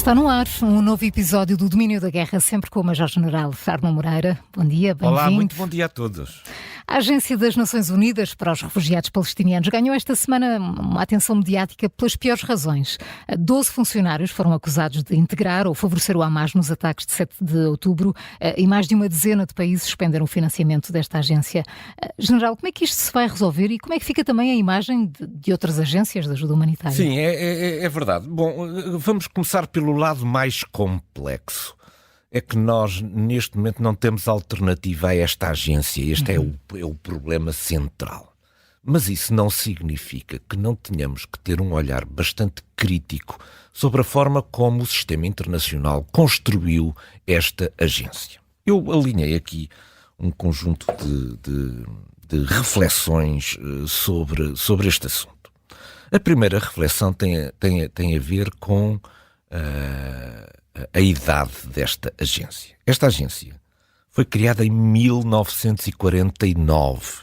Está no ar um novo episódio do Domínio da Guerra, sempre com o Major-General Armando Moreira. Bom dia, bem-vindo. Olá, muito bom dia a todos. A Agência das Nações Unidas para os Refugiados Palestinianos ganhou esta semana uma atenção mediática pelas piores razões. 12 funcionários foram acusados de integrar ou favorecer o Hamas nos ataques de 7 de outubro e mais de uma dezena de países suspenderam o financiamento desta agência. General, como é que isto se vai resolver e como é que fica também a imagem de outras agências de ajuda humanitária? Sim, é verdade. Bom, vamos começar pelo lado mais complexo. É que nós, neste momento, não temos alternativa a esta agência. Este é o problema central. Mas isso não significa que não tenhamos que ter um olhar bastante crítico sobre a forma como o sistema internacional construiu esta agência. Eu alinhei aqui um conjunto de reflexões sobre este assunto. A primeira reflexão tem a ver com a idade desta agência. Esta agência foi criada em 1949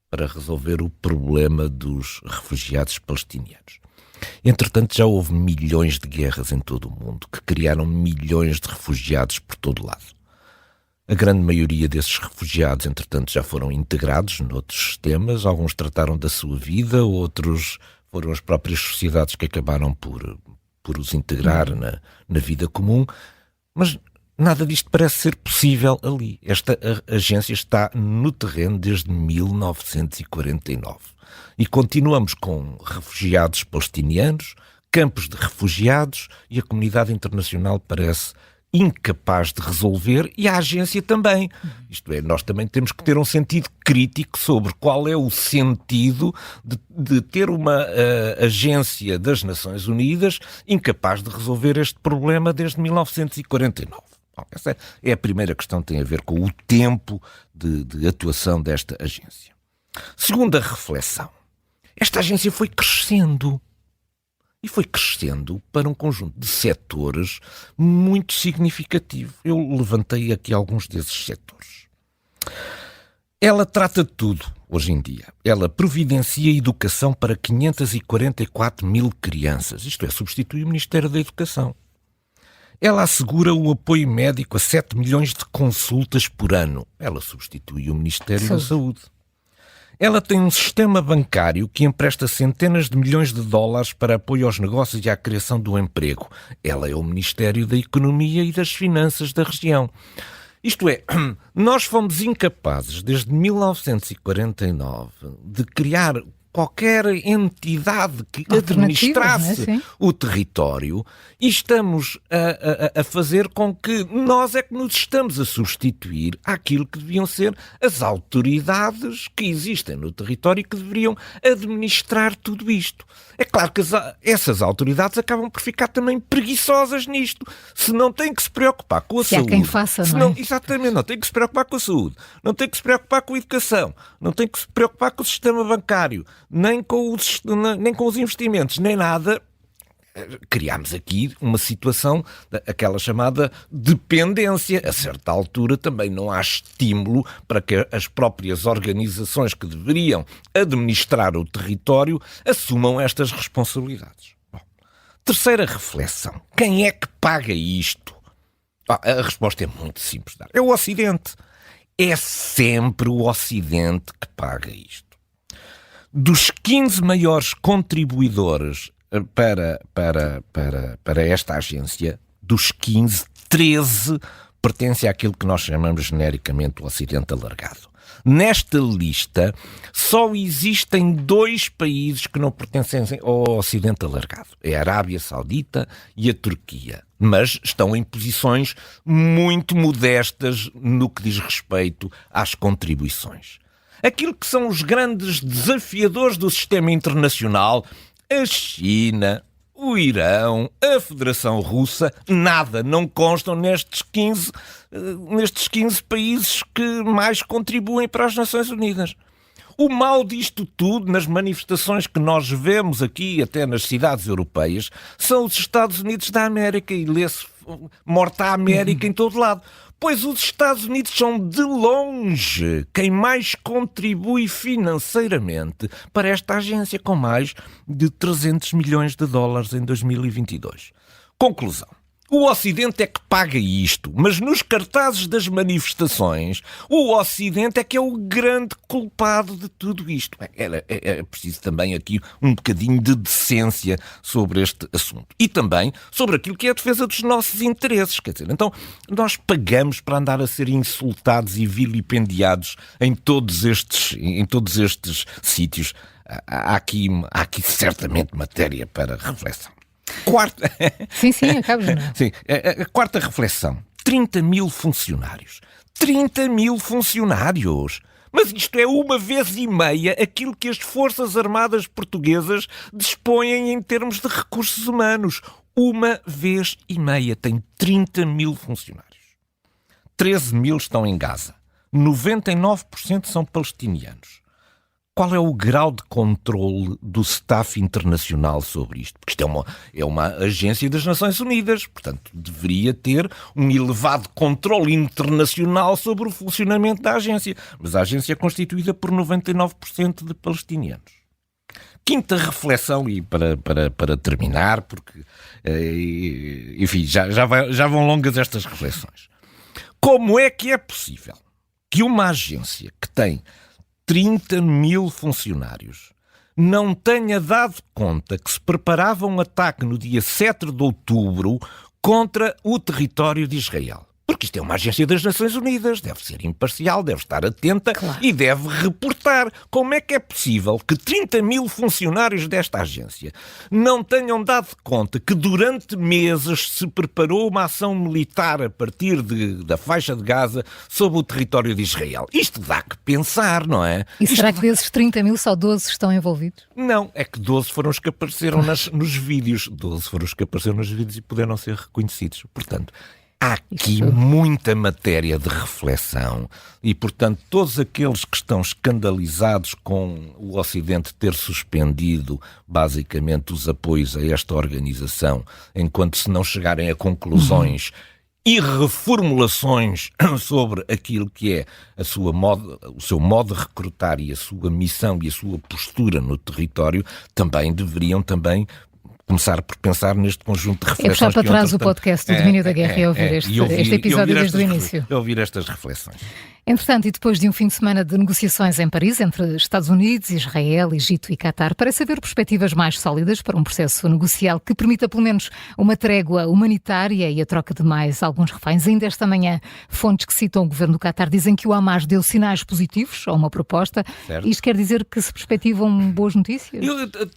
para resolver o problema dos refugiados palestinianos. Entretanto, já houve milhões de guerras em todo o mundo que criaram milhões de refugiados por todo o lado. A grande maioria desses refugiados, entretanto, já foram integrados noutros sistemas. Alguns trataram da sua vida, outros foram as próprias sociedades que acabaram por os integrar na vida comum, mas nada disto parece ser possível ali. Esta agência está no terreno desde 1949 e continuamos com refugiados palestinianos, campos de refugiados e a comunidade internacional parece incapaz de resolver e a agência também. Isto é, nós também temos que ter um sentido crítico sobre qual é o sentido de ter uma agência das Nações Unidas incapaz de resolver este problema desde 1949. Bom, essa é a primeira questão que tem a ver com o tempo de atuação desta agência. Segunda reflexão. Esta agência foi crescendo. E foi crescendo para um conjunto de setores muito significativo. Eu levantei aqui alguns desses setores. Ela trata de tudo, hoje em dia. Ela providencia educação para 544 mil crianças. Isto é, substitui o Ministério da Educação. Ela assegura o apoio médico a 7 milhões de consultas por ano. Ela substitui o Ministério da Saúde. Ela tem um sistema bancário que empresta centenas de milhões de dólares para apoio aos negócios e à criação do emprego. Ela é o Ministério da Economia e das Finanças da região. Isto é, nós fomos incapazes, desde 1949, de criar qualquer entidade que administrasse o território e estamos a fazer com que nós é que nos estamos a substituir àquilo que deviam ser as autoridades que existem no território e que deveriam administrar tudo isto. É claro que essas autoridades acabam por ficar também preguiçosas nisto. Se não têm que se preocupar com a saúde... há quem faça, não é? Exatamente, não têm que se preocupar com a saúde, não têm que se preocupar com a educação, não têm que se preocupar com o sistema bancário, nem com os investimentos, nem nada. Criámos aqui uma situação, aquela chamada dependência. A certa altura também não há estímulo para que as próprias organizações que deveriam administrar o território assumam estas responsabilidades. Bom, terceira reflexão. Quem é que paga isto? A resposta é muito simples. É o Ocidente. É sempre o Ocidente que paga isto. Dos 15 maiores contribuidores para esta agência, dos 15, 13 pertencem àquilo que nós chamamos genericamente o Ocidente alargado. Nesta lista, só existem 2 países que não pertencem ao Ocidente alargado. É a Arábia Saudita e a Turquia. Mas estão em posições muito modestas no que diz respeito às contribuições. Aquilo que são os grandes desafiadores do sistema internacional, a China, o Irão, a Federação Russa, nada, não constam nestes 15 países que mais contribuem para as Nações Unidas. O mal disto tudo, nas manifestações que nós vemos aqui, até nas cidades europeias, são os Estados Unidos da América e lê-se morta a América em todo lado. Pois os Estados Unidos são de longe quem mais contribui financeiramente para esta agência, com mais de 300 milhões de dólares em 2022. Conclusão. O Ocidente é que paga isto, mas nos cartazes das manifestações, o Ocidente é que é o grande culpado de tudo isto. É preciso também aqui um bocadinho de decência sobre este assunto. E também sobre aquilo que é a defesa dos nossos interesses. Quer dizer, então, nós pagamos para andar a ser insultados e vilipendiados em todos estes sítios. Há aqui certamente matéria para reflexão. Quarta... Sim, acabas, não é? Sim, a quarta reflexão. 30 mil funcionários. 30 mil funcionários! Mas isto é 1,5 vezes aquilo que as Forças Armadas Portuguesas dispõem em termos de recursos humanos. 1,5 vezes. Tem 30 mil funcionários. 13 mil estão em Gaza. 99% são palestinianos. Qual é o grau de controle do staff internacional sobre isto? Porque isto é uma agência das Nações Unidas, portanto, deveria ter um elevado controle internacional sobre o funcionamento da agência. Mas a agência é constituída por 99% de palestinianos. Quinta reflexão, e para terminar, porque, enfim, já vão longas estas reflexões. Como é que é possível que uma agência que tem 30 mil funcionários não tenha dado conta que se preparava um ataque no dia 7 de outubro contra o território de Israel? Porque isto é uma agência das Nações Unidas, deve ser imparcial, deve estar atenta, claro, e deve reportar. Como é que é possível que 30 mil funcionários desta agência não tenham dado conta que durante meses se preparou uma ação militar a partir da faixa de Gaza sobre o território de Israel? Isto dá que pensar, não é? E será que desses 30 mil só 12 estão envolvidos? Não, é que 12 foram os que apareceram nos vídeos. 12 foram os que apareceram nos vídeos e puderam ser reconhecidos. Portanto, há aqui muita matéria de reflexão e, portanto, todos aqueles que estão escandalizados com o Ocidente ter suspendido, basicamente, os apoios a esta organização, enquanto se não chegarem a conclusões e reformulações sobre aquilo que é o seu modo de recrutar e a sua missão e a sua postura no território, também deveriam começar por pensar neste conjunto de reflexões. É puxar para trás o podcast do Domínio da Guerra e ouvir este episódio desde o início. Ouvir estas reflexões. Entretanto, e depois de um fim de semana de negociações em Paris entre Estados Unidos, Israel, Egito e Qatar, parece haver perspectivas mais sólidas para um processo negocial que permita pelo menos uma trégua humanitária e a troca de mais alguns reféns. Ainda esta manhã, fontes que citam o governo do Qatar dizem que o Hamas deu sinais positivos a uma proposta. Certo. Isto quer dizer que se perspectivam boas notícias?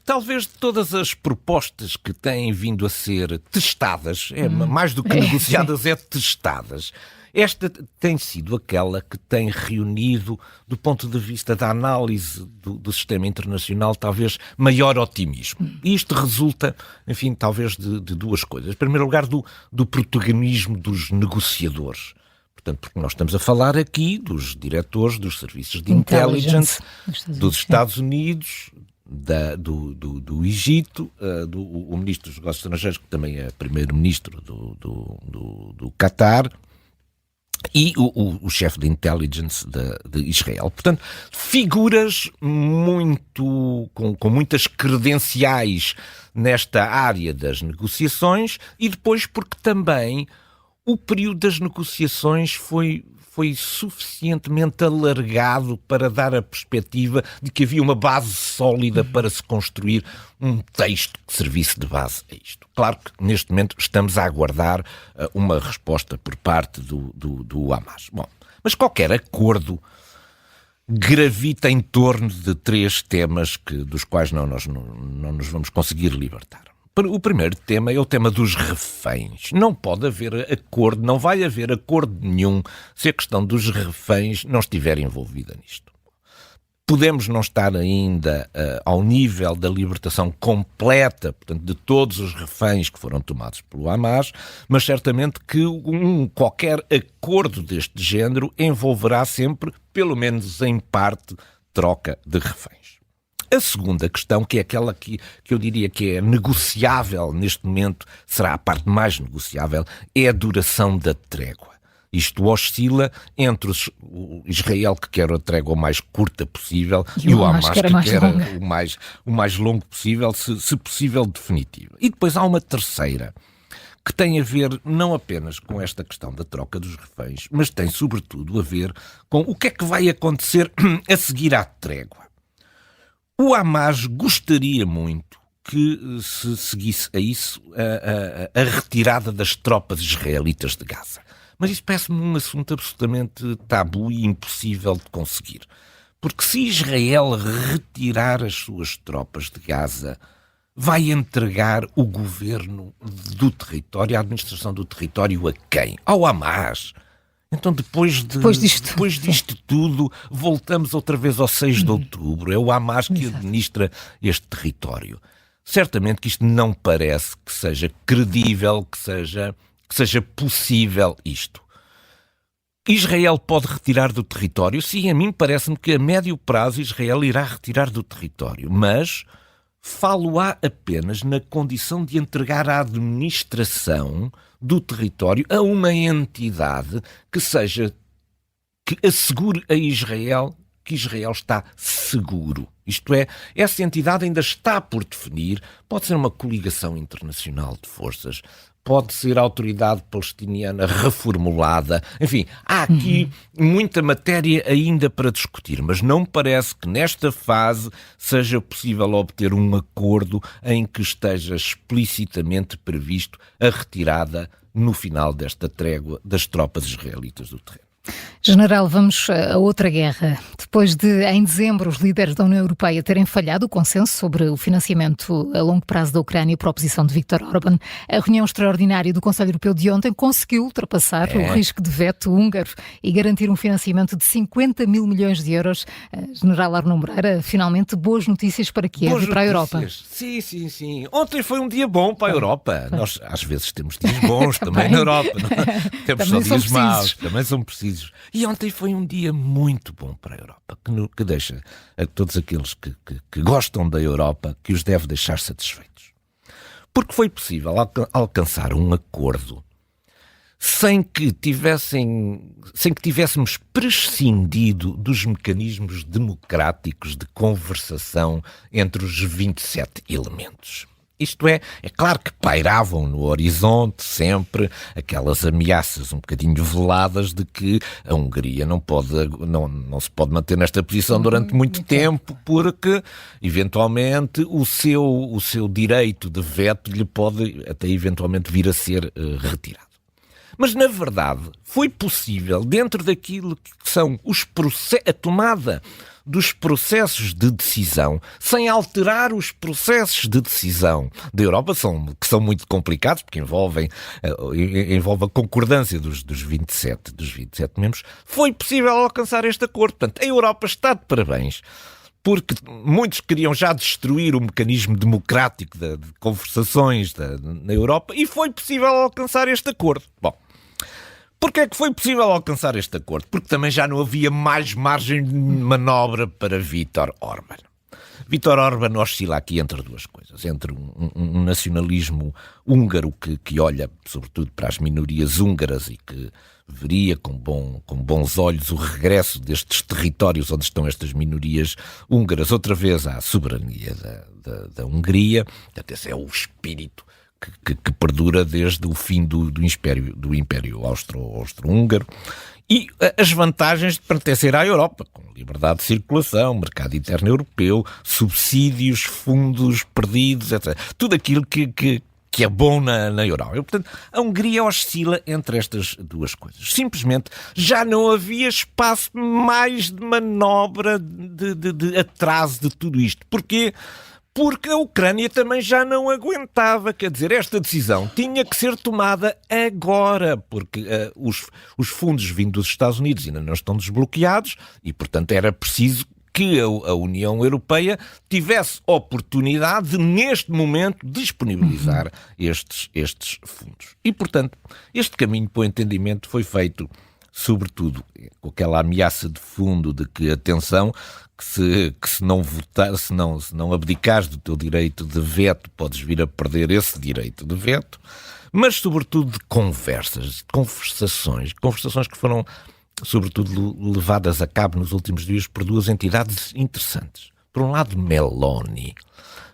Talvez todas as propostas que têm vindo a ser testadas, mais do que negociadas, testadas. Esta tem sido aquela que tem reunido, do ponto de vista da análise do sistema internacional, talvez maior otimismo. E isto resulta, enfim, talvez de duas coisas. Em primeiro lugar, do protagonismo dos negociadores. Portanto, porque nós estamos a falar aqui dos diretores dos serviços de intelligence dos Estados Unidos, do Egito, o ministro dos Negócios Estrangeiros, que também é primeiro-ministro do Qatar, e o chefe de intelligence de Israel. Portanto, figuras com muitas credenciais nesta área das negociações, e depois porque também o período das negociações foi suficientemente alargado para dar a perspectiva de que havia uma base sólida para se construir um texto que servisse de base a isto. Claro que neste momento estamos a aguardar uma resposta por parte do Hamas. Bom, mas qualquer acordo gravita em torno de 3 temas dos quais não nos vamos conseguir libertar. O primeiro tema é o tema dos reféns. Não pode haver acordo, não vai haver acordo nenhum se a questão dos reféns não estiver envolvida nisto. Podemos não estar ainda ao nível da libertação completa, portanto, de todos os reféns que foram tomados pelo Hamas, mas certamente que qualquer acordo deste género envolverá sempre, pelo menos em parte, troca de reféns. A segunda questão, que é aquela que eu diria que é negociável neste momento, será a parte mais negociável, é a duração da trégua. Isto oscila entre o Israel, que quer a trégua mais curta possível, e o Hamas, que quer o mais longo possível, se possível definitiva. E depois há uma terceira que tem a ver não apenas com esta questão da troca dos reféns, mas tem sobretudo a ver com o que é que vai acontecer a seguir à trégua. O Hamas gostaria muito que se seguisse a isso a retirada das tropas israelitas de Gaza. Mas isso parece-me um assunto absolutamente tabu e impossível de conseguir. Porque se Israel retirar as suas tropas de Gaza, vai entregar o governo do território, a administração do território a quem? Ao Hamas. Então depois disto tudo, voltamos outra vez ao 6 de outubro. É o Hamas que administra este território. Certamente que isto não parece que seja credível, que seja possível isto. Israel pode retirar do território? Sim, a mim parece-me que a médio prazo Israel irá retirar do território, mas falo-á apenas na condição de entregar a administração do território a uma entidade que assegure a Israel que Israel está seguro. Isto é, essa entidade ainda está por definir, pode ser uma coligação internacional de forças, pode ser a autoridade palestiniana reformulada. Enfim, há aqui muita matéria ainda para discutir, mas não me parece que nesta fase seja possível obter um acordo em que esteja explicitamente previsto a retirada no final desta trégua das tropas israelitas do terreno. General, vamos a outra guerra. Depois de, em dezembro, os líderes da União Europeia terem falhado o consenso sobre o financiamento a longo prazo da Ucrânia por oposição de Viktor Orbán, a reunião extraordinária do Conselho Europeu de ontem conseguiu ultrapassar o risco de veto húngaro e garantir um financiamento de 50 mil milhões de euros. General Arno Moreira, finalmente boas notícias para Kiev e para a Europa. Sim. Ontem foi um dia bom para a Europa. Nós, às vezes, temos dias bons também na Europa. Não? Temos só dias maus, também são precisos. E ontem foi um dia muito bom para a Europa, que deixa a todos aqueles que gostam da Europa, que os deve deixar satisfeitos. Porque foi possível alcançar um acordo sem que tivéssemos prescindido dos mecanismos democráticos de conversação entre os 27 elementos. Isto é claro que pairavam no horizonte sempre aquelas ameaças um bocadinho veladas de que a Hungria não se pode manter nesta posição durante muito tempo porque, eventualmente, o seu direito de veto lhe pode até eventualmente vir a ser retirado. Mas, na verdade, foi possível, dentro daquilo que são a tomada dos processos de decisão, sem alterar os processos de decisão da Europa, que são muito complicados, porque envolve a concordância dos 27 membros, foi possível alcançar este acordo. Portanto, a Europa está de parabéns, porque muitos queriam já destruir o mecanismo democrático de conversações na Europa, e foi possível alcançar este acordo. Bom, porquê é que foi possível alcançar este acordo? Porque também já não havia mais margem de manobra para Viktor Orbán. Viktor Orbán oscila aqui entre duas coisas. Entre um nacionalismo húngaro que olha sobretudo para as minorias húngaras e que veria com bons olhos o regresso destes territórios onde estão estas minorias húngaras outra vez à soberania da Hungria. Portanto, esse é o espírito que perdura desde o fim do Império Austro-Húngaro, e as vantagens de pertencer à Europa, com liberdade de circulação, mercado interno europeu, subsídios, fundos perdidos, etc. Tudo aquilo que é bom na Europa. E, portanto, a Hungria oscila entre estas duas coisas. Simplesmente já não havia espaço mais de manobra, de atraso de tudo isto. Porquê? Porque a Ucrânia também já não aguentava. Quer dizer, esta decisão tinha que ser tomada agora, porque os fundos vindos dos Estados Unidos ainda não estão desbloqueados e, portanto, era preciso que a União Europeia tivesse oportunidade de, neste momento, disponibilizar estes fundos. E, portanto, este caminho para o entendimento foi feito, sobretudo, com aquela ameaça de fundo de que, atenção, que se não votar, se não abdicares do teu direito de veto, podes vir a perder esse direito de veto, mas sobretudo de conversações que foram sobretudo levadas a cabo nos últimos dias por duas entidades interessantes. Por um lado, Meloni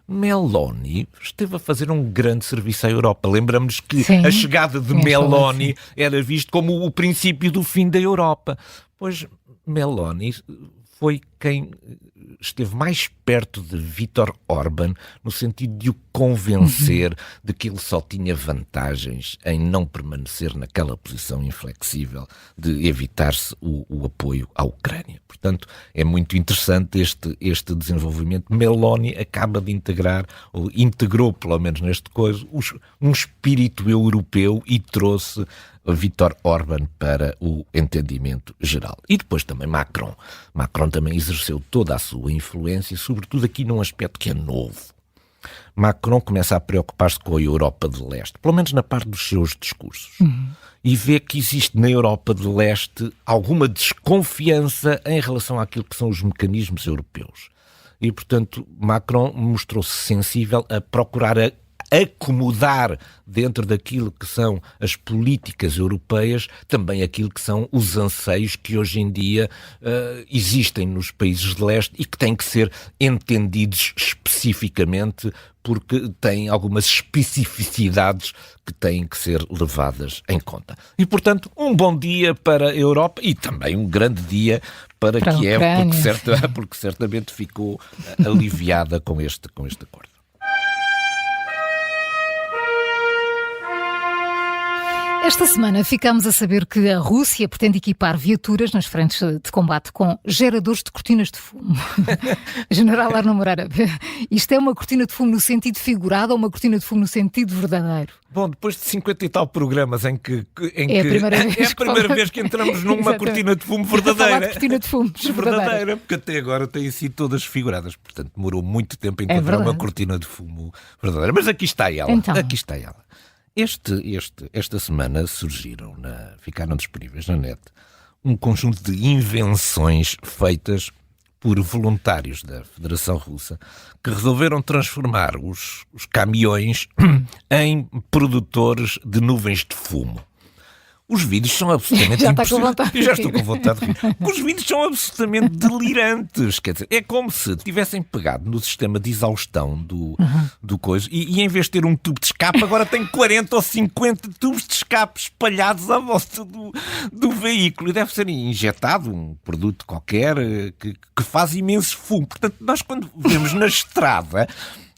Meloni esteve a fazer um grande serviço à Europa. Lembramos que Sim, a chegada de Meloni era visto como o princípio do fim da Europa. Pois Meloni foi quem esteve mais perto de Viktor Orbán no sentido de o convencer de que ele só tinha vantagens em não permanecer naquela posição inflexível de evitar-se o apoio à Ucrânia. Portanto, é muito interessante este desenvolvimento. Meloni acaba de integrar, ou integrou, pelo menos neste caso, um espírito europeu e trouxe Viktor Orbán para o entendimento geral. E depois também Macron. Macron também exerceu toda a sua influência, sobretudo aqui num aspecto que é novo. Macron começa a preocupar-se com a Europa de Leste, pelo menos na parte dos seus discursos. E vê que existe na Europa de Leste alguma desconfiança em relação àquilo que são os mecanismos europeus. E, portanto, Macron mostrou-se sensível a procurar acomodar dentro daquilo que são as políticas europeias também aquilo que são os anseios que hoje em dia existem nos países de leste e que têm que ser entendidos especificamente porque têm algumas especificidades que têm que ser levadas em conta. E, portanto, um bom dia para a Europa e também um grande dia para Kiev, porque certamente ficou aliviada com este acordo. Esta semana ficámos a saber que a Rússia pretende equipar viaturas nas frentes de combate com geradores de cortinas de fumo. General Arno Moreira, isto é uma cortina de fumo no sentido figurado ou uma cortina de fumo no sentido verdadeiro? Bom, depois de 50 e tal programas em que é a primeira vez que entramos numa cortina de fumo verdadeira. De cortina de fumo verdadeira, porque até agora têm sido todas figuradas. Portanto, demorou muito tempo a encontrar uma cortina de fumo verdadeira. Mas aqui está ela. Então. Aqui está ela. Esta semana ficaram disponíveis na net um conjunto de invenções feitas por voluntários da Federação Russa que resolveram transformar os caminhões em produtores de nuvens de fumo. Os vídeos são absolutamente impressionantes. Eu já estou com vontade de rir. Os vídeos são absolutamente delirantes. Quer dizer, é como se tivessem pegado no sistema de exaustão do coisa e em vez de ter um tubo de escape, agora tem 40 ou 50 tubos de escape espalhados à volta do veículo. E deve ser injetado um produto qualquer que faz imenso fumo. Portanto, nós quando vemos na estrada,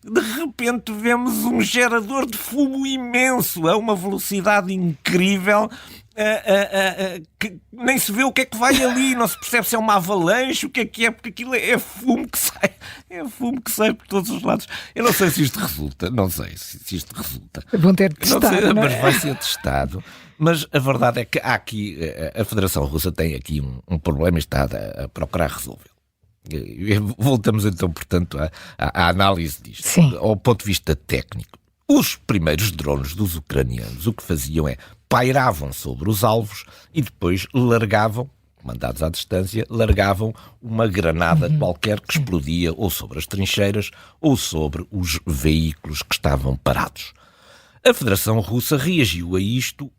de repente vemos um gerador de fumo imenso, a uma velocidade incrível, que nem se vê o que é que vai ali, não se percebe se é uma avalanche, o que é, porque aquilo é fumo que sai por todos os lados. Eu não sei se isto resulta, Vão ter de testar, não sei, não é? mas vai ser testado. Mas a verdade é que há aqui, a Federação Russa tem aqui um problema e está a procurar resolver. Voltamos então, portanto, à análise disto. Sim. Ao ponto de vista técnico. Os primeiros drones dos ucranianos o que faziam é pairavam sobre os alvos e depois largavam, mandados à distância, largavam uma granada qualquer que explodia ou sobre as trincheiras ou sobre os veículos que estavam parados. A Federação Russa reagiu a isto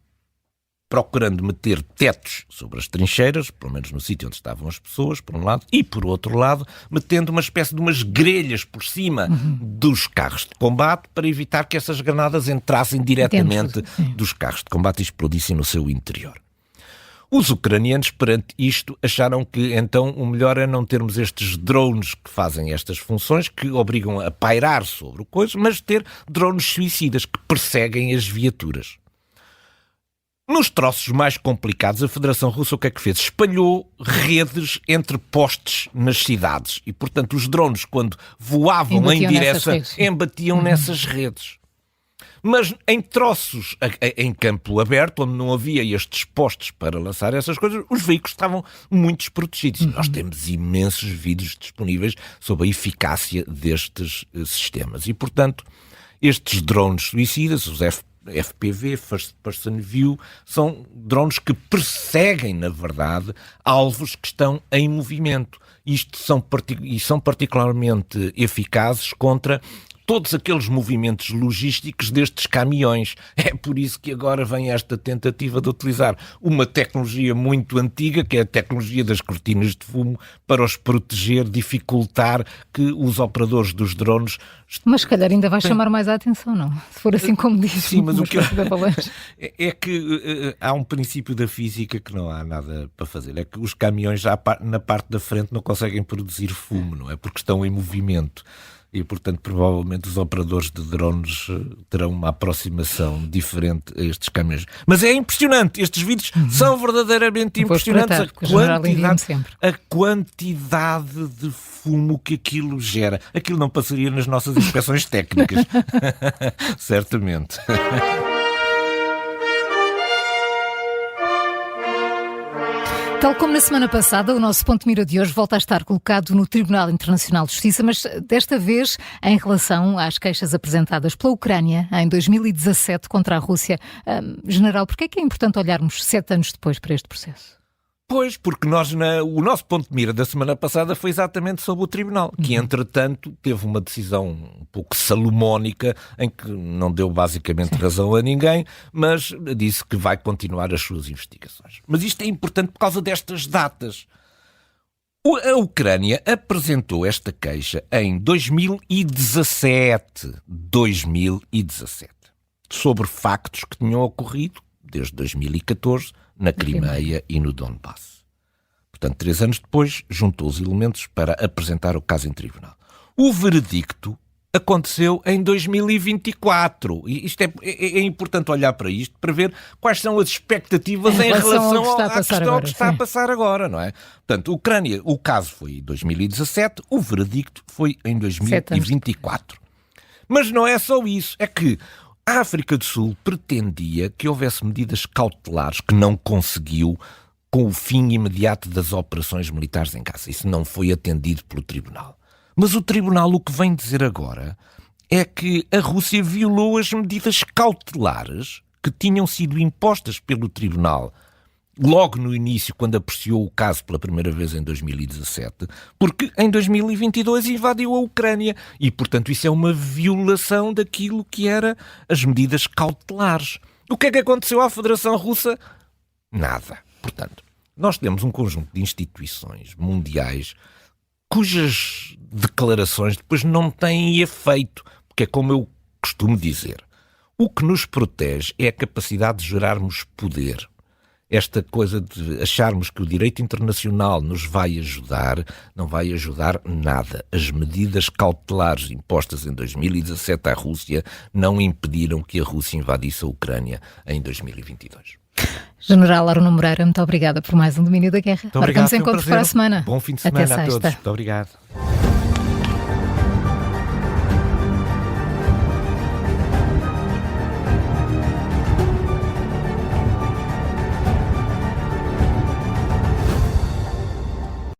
procurando meter tetos sobre as trincheiras, pelo menos no sítio onde estavam as pessoas, por um lado, e por outro lado, metendo uma espécie de umas grelhas por cima dos carros de combate para evitar que essas granadas entrassem diretamente dos carros de combate e explodissem no seu interior. Os ucranianos, perante isto, acharam que então o melhor é não termos estes drones que fazem estas funções, que obrigam a pairar sobre o coisa, mas ter drones suicidas que perseguem as viaturas. Nos troços mais complicados, a Federação Russa o que é que fez? Espalhou redes entre postes nas cidades e, portanto, os drones, quando voavam em direção, embatiam nessas redes. Mas em troços em campo aberto, onde não havia estes postes para lançar essas coisas, os veículos estavam muito desprotegidos. Nós temos imensos vídeos disponíveis sobre a eficácia destes sistemas. E, portanto, estes drones suicidas, os FPV, First Person View, são drones que perseguem, na verdade, alvos que estão em movimento. São particularmente eficazes contra todos aqueles movimentos logísticos destes caminhões. É por isso que agora vem esta tentativa de utilizar uma tecnologia muito antiga, que é a tecnologia das cortinas de fumo, para os proteger, dificultar que os operadores dos drones... Mas se calhar ainda vai chamar mais a atenção, não? Se for assim como diz. Sim, mas o que é que há um princípio da física que não há nada para fazer. É que os caminhões já na parte da frente não conseguem produzir fumo, não é? Porque estão em movimento. E, portanto, provavelmente os operadores de drones terão uma aproximação diferente a estes caminhões. Mas é impressionante, estes vídeos são verdadeiramente impressionantes. A quantidade de fumo que aquilo gera. Aquilo não passaria nas nossas inspeções técnicas. Certamente. Tal como na semana passada, o nosso ponto de mira de hoje volta a estar colocado no Tribunal Internacional de Justiça, mas desta vez em relação às queixas apresentadas pela Ucrânia em 2017 contra a Rússia. General, porquê é importante olharmos 7 anos depois para este processo? Pois, porque o nosso ponto de mira da semana passada foi exatamente sobre o Tribunal, que entretanto teve uma decisão um pouco salomónica, em que não deu basicamente razão a ninguém, mas disse que vai continuar as suas investigações. Mas isto é importante por causa destas datas. A Ucrânia apresentou esta queixa em 2017, sobre factos que tinham ocorrido desde 2014, na Crimeia e no Donbass. Portanto, 3 anos depois, juntou os elementos para apresentar o caso em tribunal. O veredicto aconteceu em 2024. E isto é importante olhar para isto, para ver quais são as expectativas em relação ao que está a passar agora, não é? Portanto, Ucrânia, o caso foi em 2017, o veredicto foi em 2024. Mas não é só isso, é que a África do Sul pretendia que houvesse medidas cautelares que não conseguiu com o fim imediato das operações militares em Gaza. Isso não foi atendido pelo Tribunal. Mas o Tribunal o que vem dizer agora é que a Rússia violou as medidas cautelares que tinham sido impostas pelo Tribunal logo no início, quando apreciou o caso pela primeira vez em 2017, porque em 2022 invadiu a Ucrânia e, portanto, isso é uma violação daquilo que eram as medidas cautelares. O que é que aconteceu à Federação Russa? Nada. Portanto, nós temos um conjunto de instituições mundiais cujas declarações depois não têm efeito, porque é como eu costumo dizer, o que nos protege é a capacidade de gerarmos poder. Esta coisa de acharmos que o direito internacional nos vai ajudar, não vai ajudar nada. As medidas cautelares impostas em 2017 à Rússia não impediram que a Rússia invadisse a Ucrânia em 2022. General Arno Moreira, muito obrigada por mais um Domínio da Guerra. Marcamos encontros para a semana. Bom fim de semana a todos. Até sexta. Muito obrigado.